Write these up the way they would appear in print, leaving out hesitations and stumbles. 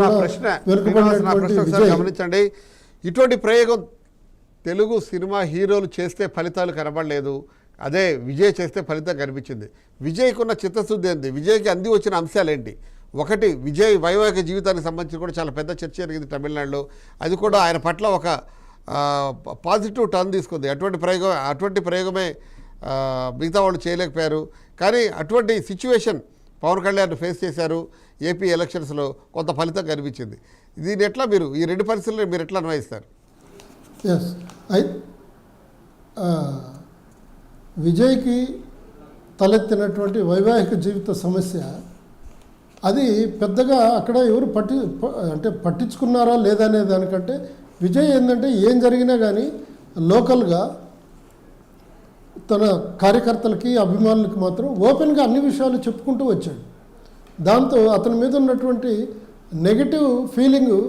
నా ప్రశ్న గమనించండి, ఇటువంటి ప్రయోగం తెలుగు సినిమా హీరోలు చేస్తే ఫలితాలు కనబడలేదు, అదే విజయ్ చేస్తే ఫలితం కనిపించింది. విజయ్కున్న చిత్తశుద్ధి ఏంటి? విజయ్కి అంది వచ్చిన అంశాలు ఏంటి? ఒకటి, విజయ్ వైవాహిక జీవితానికి సంబంధించి కూడా చాలా పెద్ద చర్చ జరిగింది తమిళనాడులో. అది కూడా ఆయన పట్ల ఒక పాజిటివ్ టర్న్ తీసుకుంది. అటువంటి ప్రయోగమే మిగతా వాళ్ళు చేయలేకపోయారు. కానీ అటువంటి సిచ్యువేషన్ పవన్ కళ్యాణ్ ఫేస్ చేశారు. ఏపీ ఎలక్షన్స్లో కొంత ఫలితం కనిపించింది. దీన్ని ఎట్లా మీరు ఈ రెండు పరిస్థితులను మీరు ఎట్లా అన్వయిస్తారు? ఎస్, విజయ్కి తలెత్తినటువంటి వైవాహిక జీవిత సమస్య అది పెద్దగా అక్కడ ఎవరు పట్టించుకున్నారా లేదా అనే దానికంటే విజయ్ ఏంటంటే ఏం జరిగినా కానీ లోకల్గా తన కార్యకర్తలకి అభిమానులకి మాత్రం ఓపెన్గా అన్ని విషయాలు చెప్పుకుంటూ వచ్చాడు. దాంతో అతని మీద ఉన్నటువంటి నెగిటివ్ ఫీలింగు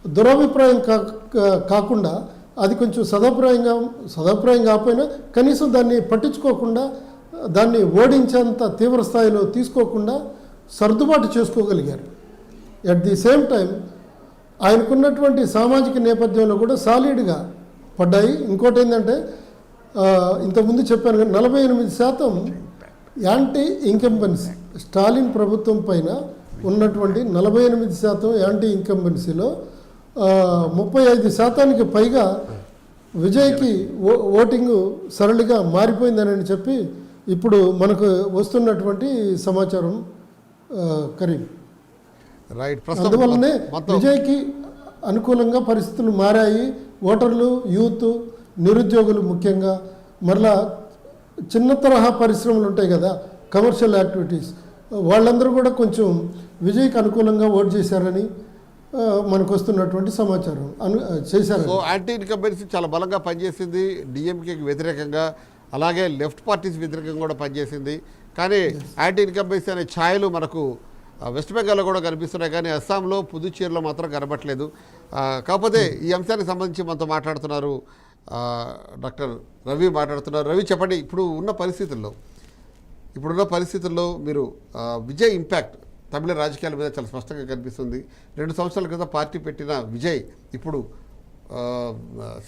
దురభిప్రాయం కాకుండా అది కొంచెం సదాభిప్రాయం కాకపోయినా కనీసం దాన్ని పట్టించుకోకుండా దాన్ని ఓడించేంత తీవ్ర స్థాయిలో తీసుకోకుండా సర్దుబాటు చేసుకోగలిగారు. అట్ ది సేమ్ టైం ఆయనకున్నటువంటి సామాజిక నేపథ్యంలో కూడా సాలిడ్గా పడ్డాయి. ఇంకోటి ఏంటంటే ఇంతకుముందు చెప్పాను కానీ 48% యాంటీ ఇంకంబెన్సీ, స్టాలిన్ ప్రభుత్వం పైన ఉన్నటువంటి 48% యాంటీ ఇంకంబెన్సీలో 35% పైగా విజయ్కి ఓటింగు సరళిగా మారిపోయిందని చెప్పి ఇప్పుడు మనకు వస్తున్నటువంటి సమాచారం కరీం. రైట్. అందువల్లనే విజయ్కి అనుకూలంగా పరిస్థితులు మారాయి. ఓటర్లు, యూత్, నిరుద్యోగులు, ముఖ్యంగా మరలా చిన్న తరహా పరిశ్రమలు ఉంటాయి కదా, కమర్షియల్ యాక్టివిటీస్, వాళ్ళందరూ కూడా కొంచెం విజయ్కి అనుకూలంగా ఓటు చేశారని మనకు వస్తున్నటువంటి సమాచారం చేశారు. సో యాంటీ ఇన్కంబెన్సీ చాలా బలంగా పనిచేసింది డిఎంకేకి వ్యతిరేకంగా, అలాగే లెఫ్ట్ పార్టీస్ వ్యతిరేకంగా కూడా పనిచేసింది. కానీ యాంటీ ఇన్కంబెన్సీ అనే ఛాయలు మనకు వెస్ట్ బెంగాల్లో కూడా కనిపిస్తున్నాయి, కానీ అస్సాంలో, పుదుచ్చేరిలో మాత్రం కనబట్లేదు. కాకపోతే ఈ అంశానికి సంబంధించి మనతో మాట్లాడుతున్నారు డాక్టర్ రవి మాట్లాడుతున్నారు. రవి, చెప్పండి, ఇప్పుడున్న పరిస్థితుల్లో మీరు విజయ్ ఇంపాక్ట్ తమిళ రాజకీయాల మీద చాలా స్పష్టంగా కనిపిస్తుంది. 2 సంవత్సరాల క్రితం పార్టీ పెట్టిన విజయ్ ఇప్పుడు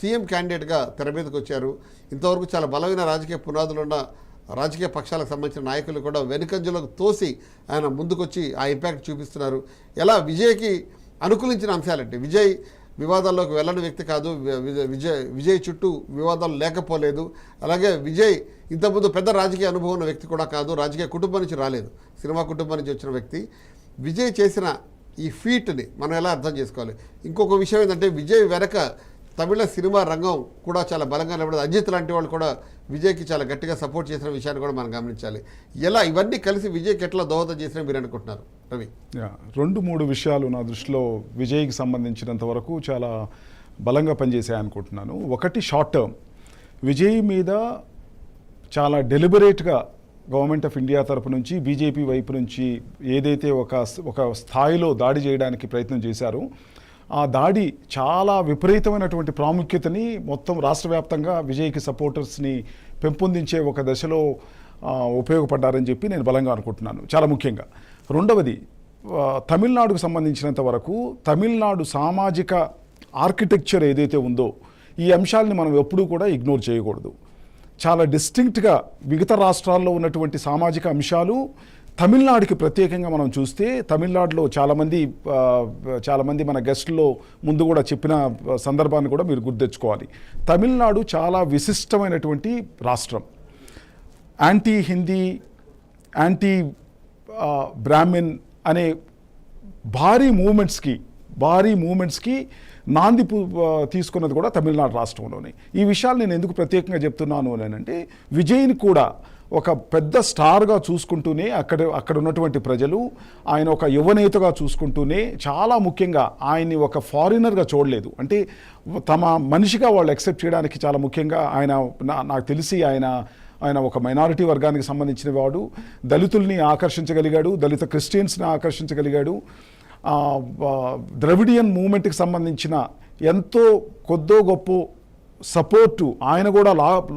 సీఎం క్యాండిడేట్గా తెర మీదకి వచ్చారు. ఇంతవరకు చాలా బలమైన రాజకీయ పునాదులున్న రాజకీయ పక్షాలకు సంబంధించిన నాయకులు కూడా వెనుకంజలకు తోసి ఆయన ముందుకొచ్చి ఆ ఇంపాక్ట్ చూపిస్తున్నారు. ఎలా విజయ్కి అనుకూలించిన అంశాలంటే, విజయ్ వివాదాల్లోకి వెళ్ళని వ్యక్తి కాదు, విజయ్ చుట్టూ వివాదాలు లేకపోలేదు. అలాగే విజయ్ ఇంతకుముందు పెద్ద రాజకీయ అనుభవం ఉన్న వ్యక్తి కూడా కాదు, రాజకీయ కుటుంబం నుంచి రాలేదు, సినిమా కుటుంబం నుంచి వచ్చిన వ్యక్తి. విజయ్ చేసిన ఈ ఫీట్ని మనం ఎలా అర్థం చేసుకోవాలి? ఇంకొక విషయం ఏంటంటే, విజయ్ వెనక తమిళ సినిమా రంగం కూడా చాలా బలంగా నిలబడదు. అజిత్ లాంటి వాళ్ళు కూడా విజయ్కి చాలా గట్టిగా సపోర్ట్ చేసిన విషయాన్ని కూడా మనం గమనించాలి. ఎలా ఇవన్నీ కలిసి విజయ్కి ఎట్లా దోహదం చేసినా మీరు అనుకుంటున్నారు రవి? 2-3 విషయాలు నా దృష్టిలో విజయ్కి సంబంధించినంత వరకు చాలా బలంగా పనిచేసాయి అనుకుంటున్నాను. ఒకటి, షార్ట్ టర్మ్ విజయ్ మీద చాలా డెలిబరేట్గా గవర్నమెంట్ ఆఫ్ ఇండియా తరపు నుంచి, బీజేపీ వైపు నుంచి ఏదైతే ఒక స్థాయిలో దాడి చేయడానికి ప్రయత్నం చేశారో ఆ దాడి చాలా విపరీతమైనటువంటి ప్రాముఖ్యతని మొత్తం రాష్ట్ర వ్యాప్తంగా విజయ్కి సపోర్టర్స్ని పెంపొందించే ఒక దశలో ఉపయోగపడ్డారని చెప్పి నేను బలంగా అనుకుంటున్నాను. చాలా ముఖ్యంగా రెండవది, తమిళనాడుకు సంబంధించినంత వరకు తమిళనాడు సామాజిక ఆర్కిటెక్చర్ ఏదైతే ఉందో ఈ అంశాలని మనం ఎప్పుడూ కూడా ఇగ్నోర్ చేయకూడదు. చాలా డిస్టింక్ట్గా మిగతా రాష్ట్రాల్లో ఉన్నటువంటి సామాజిక అంశాలు తమిళనాడుకి ప్రత్యేకంగా మనం చూస్తే, తమిళనాడులో చాలామంది మన గెస్ట్లో ముందు కూడా చెప్పిన సందర్భాన్ని కూడా మీరు గుర్తెచ్చుకోవాలి. తమిళనాడు చాలా విశిష్టమైనటువంటి రాష్ట్రం. యాంటీ హిందీ, యాంటీ బ్రాహ్మిన్ అనే భారీ మూమెంట్స్కి నాంది తీసుకున్నది కూడా తమిళనాడు రాష్ట్రంలోనే. ఈ విషయాలు నేను ఎందుకు ప్రత్యేకంగా చెప్తున్నాను అని అంటే, విజయ్ని కూడా ఒక పెద్ద స్టార్గా చూసుకుంటూనే అక్కడ ఉన్నటువంటి ప్రజలు ఆయన ఒక యువనేతగా చూసుకుంటూనే, చాలా ముఖ్యంగా ఆయన్ని ఒక ఫారినర్గా చూడలేదు. అంటే తమ మనిషిగా వాళ్ళు యాక్సెప్ట్ చేయడానికి చాలా ముఖ్యంగా నాకు తెలిసి ఆయన ఒక మైనారిటీ వర్గానికి సంబంధించిన వాడు. దళితుల్ని ఆకర్షించగలిగాడు, దళిత క్రిస్టియన్స్ని ఆకర్షించగలిగాడు. ద్రవిడియన్ మూమెంట్కి సంబంధించిన ఎంతో కొద్దో గొప్ప సపోర్టు ఆయన కూడా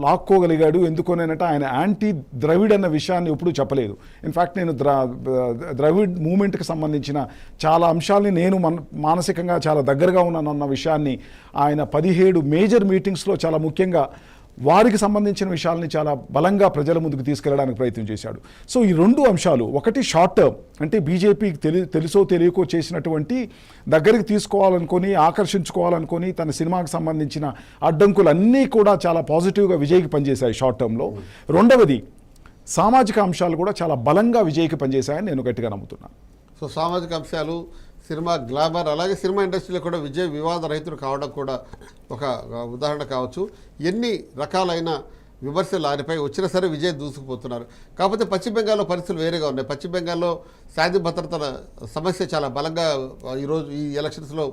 లాక్కోగలిగాడు. ఎందుకనంటే ఆయన యాంటీ ద్రవిడ్ అన్న విషయాన్ని ఎప్పుడూ చెప్పలేదు. ఇన్ఫ్యాక్ట్ నేను ద్రవిడ్ మూమెంట్కి సంబంధించిన చాలా అంశాలని నేను మానసికంగా చాలా దగ్గరగా ఉన్నానన్న విషయాన్ని ఆయన 17 మేజర్ మీటింగ్స్లో చాలా ముఖ్యంగా వారికి సంబంధించిన విషయాల్ని చాలా బలంగా ప్రజల ముందుకు తీసుకెళ్లడానికి ప్రయత్నం చేశాడు. సో ఈ 2 అంశాలు, ఒకటి షార్ట్ టర్మ్ అంటే బీజేపీకి తెలుసో తెలియకో చేసినటువంటి దగ్గరికి తీసుకోవాలనుకొని ఆకర్షించుకోవాలనుకొని తన సినిమాకి సంబంధించిన అడ్డంకులన్నీ కూడా చాలా పాజిటివ్గా విజయ్కి పనిచేశాయి షార్ట్ టర్మ్లో. రెండవది సామాజిక అంశాలు కూడా చాలా బలంగా విజయ్కి పనిచేశాయని నేను గట్టిగా నమ్ముతున్నాను. సో సామాజిక అంశాలు, సినిమా గ్లామర్, అలాగే సినిమా ఇండస్ట్రీలో కూడా విజయ్ వివాద రహితుడు కావడం కూడా ఒక ఉదాహరణ కావచ్చు. ఎన్ని రకాలైన విమర్శలు ఆయనపై వచ్చినా సరే విజయ్ దూసుకుపోతున్నారు. కాకపోతే పశ్చిమ బెంగాల్లో పరిస్థితులు వేరేగా ఉన్నాయి. పశ్చిమ బెంగాల్లో శాంతి భద్రతల సమస్య చాలా బలంగా ఈరోజు ఈ ఎలక్షన్స్లో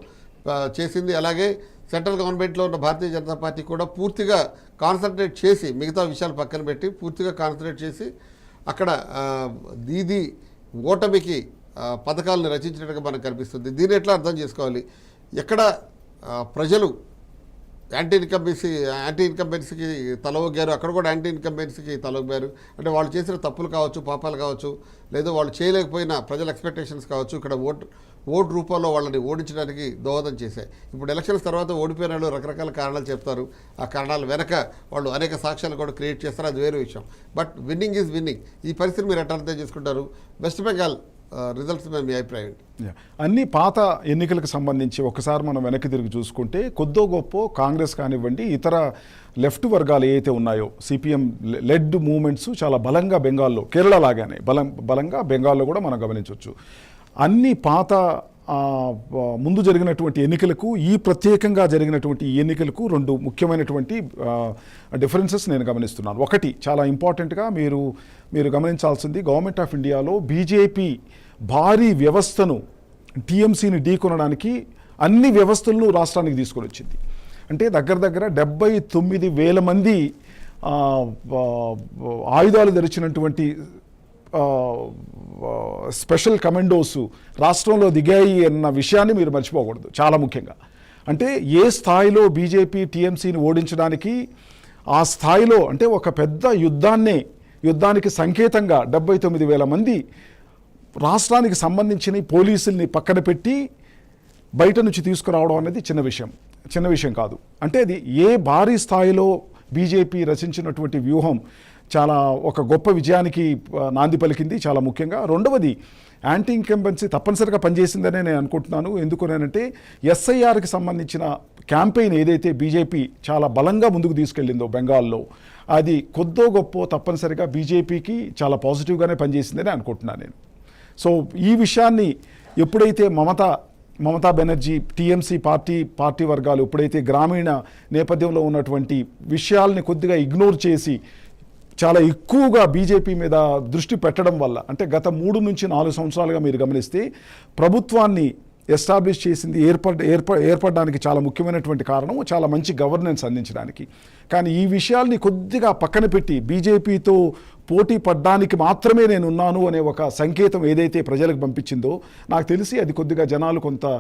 చేసింది. అలాగే సెంట్రల్ గవర్నమెంట్లో ఉన్న భారతీయ జనతా పార్టీ కూడా పూర్తిగా కాన్సన్ట్రేట్ చేసి, మిగతా విషయాలు పక్కన పెట్టి పూర్తిగా కాన్సన్ట్రేట్ చేసి అక్కడ దీది ఓటమికి పథకాలను రచించినట్టుగా మనకు కనిపిస్తుంది. దీన్ని ఎట్లా అర్థం చేసుకోవాలి? ఎక్కడ ప్రజలు యాంటీ ఇన్కంబెన్సీకి తలవగ్గారు, అక్కడ కూడా యాంటీ ఇన్కంబెన్సీకి తలవగ్గారు. అంటే వాళ్ళు చేసిన తప్పులు కావచ్చు, పాపాలు కావచ్చు, లేదా వాళ్ళు చేయలేకపోయిన ప్రజల ఎక్స్పెక్టేషన్స్ కావచ్చు, ఇక్కడ ఓటు రూపంలో వాళ్ళని ఓడించడానికి దోహదం చేశాయి. ఇప్పుడు ఎలక్షన్స్ తర్వాత ఓడిపోయిన వాళ్ళు రకరకాల కారణాలు చెప్తారు. ఆ కారణాల వెనక వాళ్ళు అనేక సాక్ష్యాలు కూడా క్రియేట్ చేస్తారు, అది వేరే విషయం. But winnowing is winnowing. ఈ పరిస్థితిని మీరు ఎట్లా అర్థం చేసుకుంటారు? వెస్ట్ బెంగాల్ రిజల్ట్స్ మీద మీ అభిప్రాయం ఏంటి? అన్ని పాత ఎన్నికలకు సంబంధించి ఒకసారి మనం వెనక్కి తిరిగి చూసుకుంటే కొద్దో గొప్ప కాంగ్రెస్ కానివ్వండి, ఇతర లెఫ్ట్ వర్గాలు ఏవైతే ఉన్నాయో సిపిఎం లెడ్ మూవ్మెంట్స్ చాలా బలంగా బెంగాల్లో, కేరళ లాగానే బలంగా బెంగాల్లో కూడా మనం గమనించవచ్చు. అన్ని పాత ముందు జరిగినటువంటి ఎన్నికలకు ఈ ప్రత్యేకంగా జరిగినటువంటి ఈ ఎన్నికలకు 2 ముఖ్యమైనటువంటి డిఫరెన్సెస్ నేను గమనిస్తున్నాను. ఒకటి చాలా ఇంపార్టెంట్గా మీరు గమనించాల్సింది, గవర్నమెంట్ ఆఫ్ ఇండియాలో బీజేపీ భారీ వ్యవస్థను టీఎంసీని ఢీకొనడానికి అన్ని వ్యవస్థలను రాష్ట్రానికి తీసుకొని వచ్చింది. అంటే దగ్గర 79,000 మంది ఆయుధాలు ధరించినటువంటి స్పెషల్ కమాండోస్ రాష్ట్రంలో దిగాయి అన్న విషయాన్ని మీరు మర్చిపోకూడదు. చాలా ముఖ్యంగా అంటే ఏ స్థాయిలో బీజేపీ టీఎంసీని ఓడించడానికి, ఆ స్థాయిలో అంటే ఒక పెద్ద యుద్ధానికి సంకేతంగా 79,000 మంది రాష్ట్రానికి సంబంధించిన పోలీసుల్ని పక్కన పెట్టి బయట నుంచి తీసుకురావడం అనేది చిన్న విషయం కాదు. అంటే అది ఏ భారీ స్థాయిలో బీజేపీ రచించినటువంటి వ్యూహం చాలా ఒక గొప్ప విజయానికి నాంది పలికింది. చాలా ముఖ్యంగా రెండవది యాంటీ ఇన్కంబెన్సీ తప్పనిసరిగా పనిచేసిందనే నేను అనుకుంటున్నాను. ఎందుకనంటే ఎస్ఐఆర్కి సంబంధించిన క్యాంపెయిన్ ఏదైతే బీజేపీ చాలా బలంగా ముందుకు తీసుకెళ్ళిందో బెంగాల్లో, అది కొద్దో గొప్ప తప్పనిసరిగా బీజేపీకి చాలా పాజిటివ్గానే పనిచేసిందని అనుకుంటున్నాను నేను. సో ఈ విషయాన్ని ఎప్పుడైతే మమతా బెనర్జీ టీఎంసీ పార్టీ వర్గాలు ఎప్పుడైతే గ్రామీణ నేపథ్యంలో ఉన్నటువంటి విషయాల్ని కొద్దిగా ఇగ్నోర్ చేసి చాలా ఎక్కువగా బీజేపీ మీద దృష్టి పెట్టడం వల్ల, అంటే గత 3 నుంచి 4 సంవత్సరాలుగా మీరు గమనిస్తే ప్రభుత్వాన్ని ఎస్టాబ్లిష్ చేసింది ఏర్పడడానికి చాలా ముఖ్యమైనటువంటి కారణం చాలా మంచి గవర్నెన్స్ అందించడానికి. కానీ ఈ విషయాల్ని కొద్దిగా పక్కన పెట్టి బీజేపీతో పోటీ పడ్డానికి మాత్రమే నేను ఉన్నాను అనే ఒక సంకేతం ఏదైతే ప్రజలకు పంపించిందో, నాకు తెలిసి అది కొద్దిగా జనాలు కొంత